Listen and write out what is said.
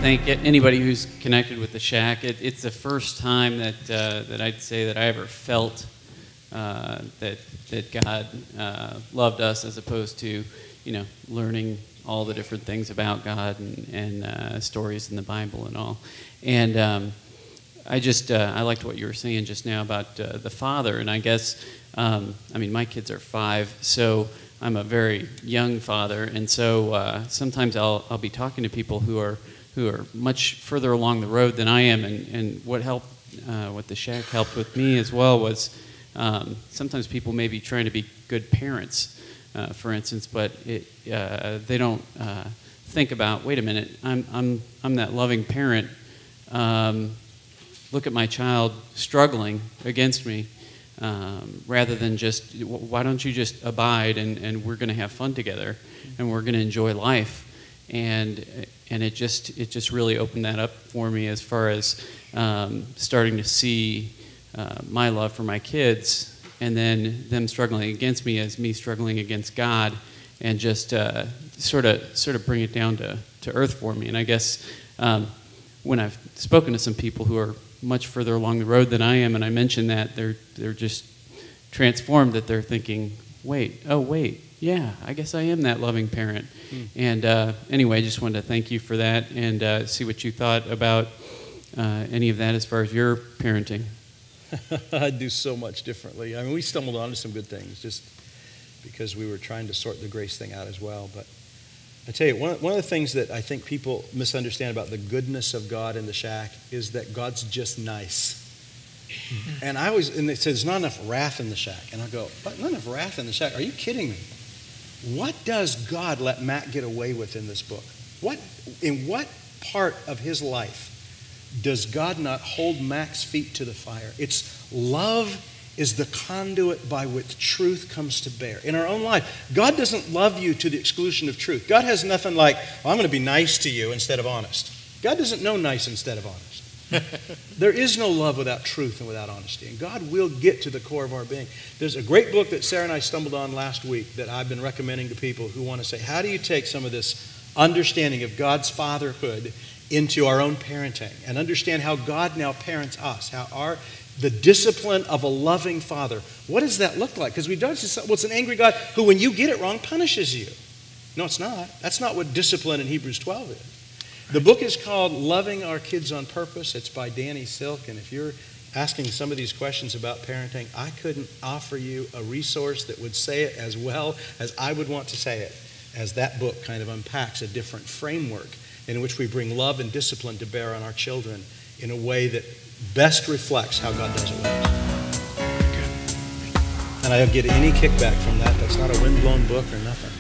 thank anybody who's connected with the Shack. It's the first time that I'd say that I ever felt that God loved us, as opposed to, learning all the different things about God and stories in the Bible and all. And I liked what you were saying just now about the Father. And I guess, my kids are 5, so I'm a very young father. And so sometimes I'll be talking to people who are much further along the road than I am. And what helped, what the Shack helped with me as well was sometimes people may be trying to be good parents, for instance, but they don't think about, wait a minute, I'm that loving parent. Look at my child struggling against me, rather than just, why don't you just abide and we're going to have fun together and we're going to enjoy life. And it just really opened that up for me as far as starting to see my love for my kids, and then them struggling against me as me struggling against God, and just sort of bring it down to earth for me. And I guess when I've spoken to some people who are much further along the road than I am, and I mention that, they're just transformed, that they're thinking, wait, yeah, I guess I am that loving parent. And anyway, I just wanted to thank you for that, and see what you thought about any of that as far as your parenting. I do so much differently. We stumbled onto some good things just because we were trying to sort the grace thing out as well. But I tell you, one of the things that I think people misunderstand about the goodness of God in the Shack is that God's just nice. And they say, there's not enough wrath in the Shack. And I go, but not enough wrath in the Shack? Are you kidding me? What does God let Matt get away with in this book? In what part of his life does God not hold Mac's feet to the fire? It's love is the conduit by which truth comes to bear. In our own life, God doesn't love you to the exclusion of truth. God has nothing like, well, I'm going to be nice to you instead of honest. God doesn't know nice instead of honest. There is no love without truth and without honesty. And God will get to the core of our being. There's a great book that Sarah and I stumbled on last week that I've been recommending to people who want to say, how do you take some of this understanding of God's fatherhood into our own parenting and understand how God now parents us, the discipline of a loving father. What does that look like? Because we've done this, well, it's an angry God who, when you get it wrong, punishes you. No, it's not. That's not what discipline in Hebrews 12 is. The book is called Loving Our Kids on Purpose. It's by Danny Silk. And if you're asking some of these questions about parenting, I couldn't offer you a resource that would say it as well as I would want to say it, as that book kind of unpacks a different framework in which we bring love and discipline to bear on our children in a way that best reflects how God does it with us. And I don't get any kickback from that. That's not a windblown book or nothing.